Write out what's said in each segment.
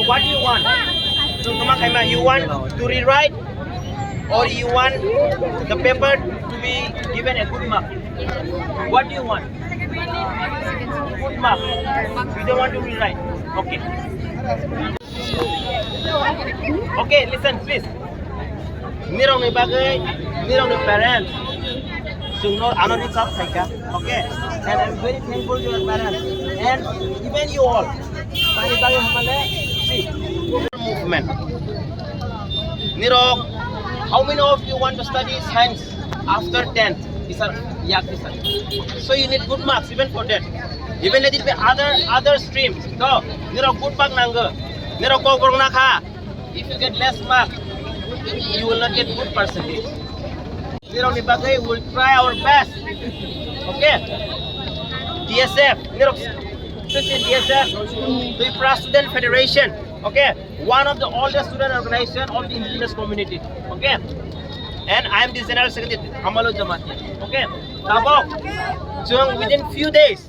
What do you want? You want to rewrite, or you want the paper to be given a good mark? What do you want? Good mark. You don't want to rewrite. Okay. Okay, listen please. Nirong ni bagai, nirong ni parents. Sungno anoni kap saika. Okay. And I'm very thankful to your parents and even you all. Pani bagai hamale. See, movement. Nirong, how many of you want to study science after 10th? So you need good marks even for that. Even let it be other streams. So, nirong good mark nanga. Nirong ko kurang nakha. If you get less mark, you will not get good percentage. Nirong ni bagai will try our best. Okay. DSF. Nirong. This is DSF, Tripura Student Federation. Okay, one of the oldest student organization of the indigenous community. Okay, and I am the general secretary, Amalo Jamati. Okay, Tabok, so within few days,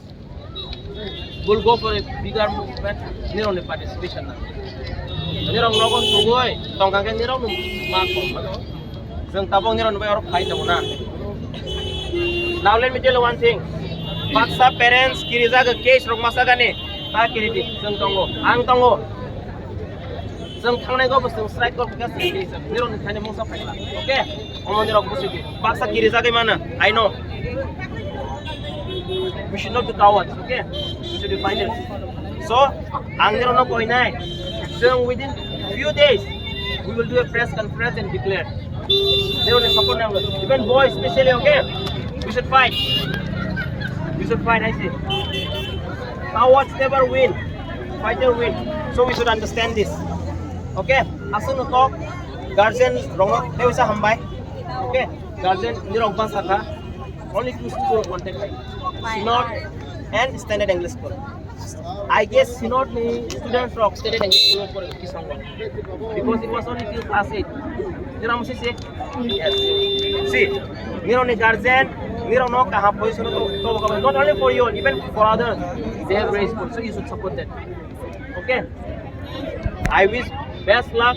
we'll go for a bigger movement. Nirong the participation. Nirong logon tugoy, tongkangke nirong makom. Jeng tabok nirong bay orok khai tabona. Now let me tell you one thing. Paksa parents kiri jaga case rok masagane ta kiri di jeng tongo ang tongo jeng thangnai go bus strike go gas case nirong thane mongsa phaila okay omon nirok busi paksa kiri jaga mana I know we should not be cowards okay we should be fighters so ang nirong no koi nai jeng within few days we will do a press conference and declare nirong support na even boys especially okay we should fight. We should fight, I see. Cowards never win. Fighter win. So we should understand this. Okay? Asun talk. Guardian wrong. They will say hambai. Okay? Guardian ni wrong saka. Only two schools contact. Synod and Standard English School. I guess Synod ni students from Standard English School for this one because it was only till class 8. You know what I'm saying? Yes. See, you know the guardian. We don't know how position not only for you, even for others. They have raised so you should support that. Okay. I wish best luck.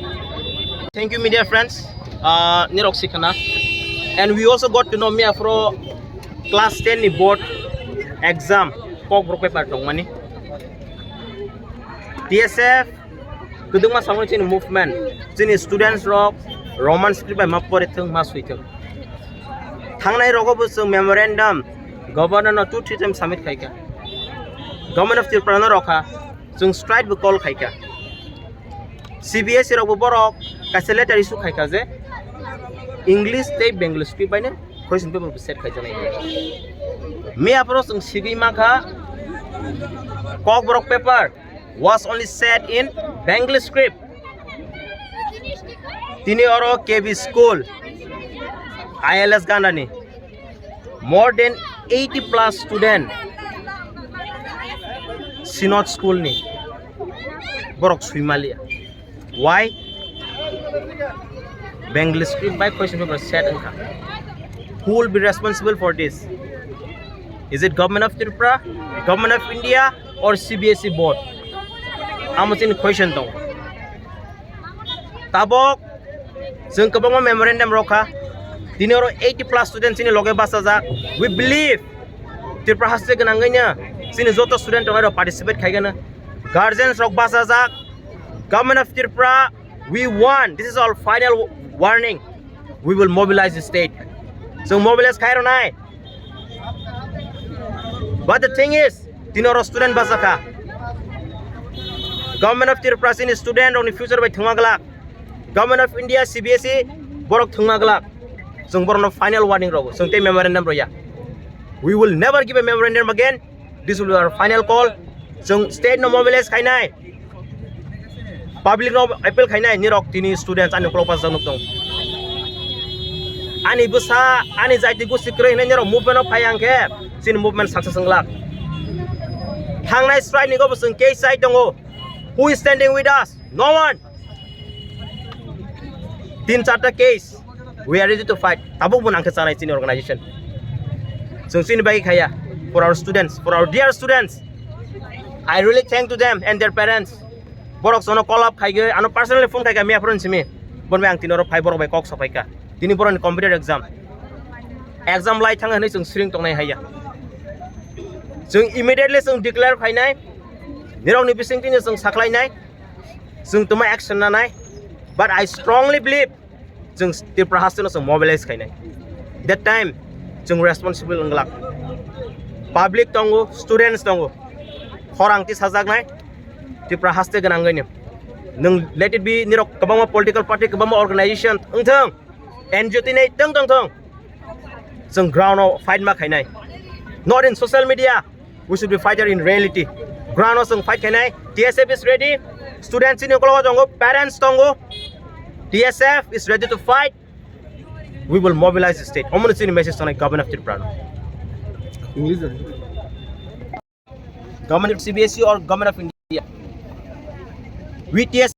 Thank you, media friends. Nirok Sikana. And we also got to know me from class 10 board exam. Kok broke paper tong money. TSF. Kuduma sama cini movement. Cini students rock Roman script by map pore thung mas huitung. Thangnai rogobo sung memorandum governor no 2-3 times submit khaika government of Tripura no rokha sung strike bu call khaika CBSE rogo borok kaise letter issue khaika je English te Bengali script by ne question paper bu set khaika nai me apro sung sigi makha kok borok paper was only set in Bengali script tini oro KB school ILS Gandani. More than 80 plus student Synod school ni borok Swimalia. Why? Bengali script by question paper set in. Who will be responsible for this? Is it government of Tripura, government of India, or CBSE board? I'm asking question though. Tabok, jeng kabang memorandum roka. Dinero 80 plus students ini loge basa jak. We believe Tripura has taken anganya. Sini joto student tongai participate khai gana. Guardians rok basa jak. Government of Tripura, we want. This is our final warning. We will mobilize the state. So mobilize khai ronai. But the thing is, dinero student basa ka. Government of Tripura sini student on the future by thungmaglak. Government of India CBSE borok thungmaglak. जों बरनो final warning Rao जों ते memorandum रया we will never give a memorandum again. This will be our final call. जों state no mobilize खायनाय public no appeal खायनाय निरक तिनि students ani klopas januk dong ani busa ani jaiti gusi krei नै निरक movement of phayangke sin movement success nglak थांनाय strike ni go जों के side दङ who is standing with us? No one. 3-4 case we are ready to fight tabuk bun angke sanai sin organization जों sin bagi khaya for our students, for our dear students. I really thank to them and their parents. Borok sono call up khaige ano personally phone khaige me apron simi bon me ang tinoro phai borok bai kok sapai ka tini boron competitive exam lai thang hanai जों string tongnai haya जों immediately जों declare khainai nirok ni bising tini जों saklainai जों tuma action na nai but I strongly believe जों Tripura hasteno जों mobilize khainai that time जों responsible nglak public tongo students tongo khorang ti sajaknai Tripura haste ganangaini nung let it be nirok kabama political party kabama organization engthong NGO tinai tong जों ground fight ma khainai not in social media we should be fighter in reality ground जों fight khainai TSF is ready students in okolo tongo parents tongo TSF is ready to fight we will mobilize the state omon sini message tonai government of Tripura government of CBSE or government of India we TSF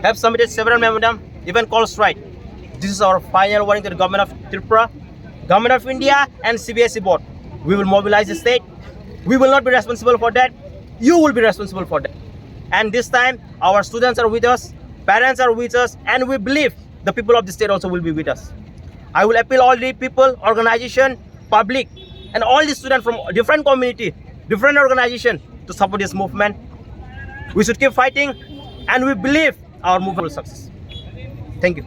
have submitted several memorandum even called strike. This is our final warning to the government of Tripura, government of India and CBSE board. We will mobilize the state. We will not be responsible for that. You will be responsible for that. And this time our students are with us, parents are with us, and we believe the people of the state also will be with us. I will appeal all the people, organization, public, and all the students from different community, different organization to support this movement. We should keep fighting and we believe our movement will success. Thank you.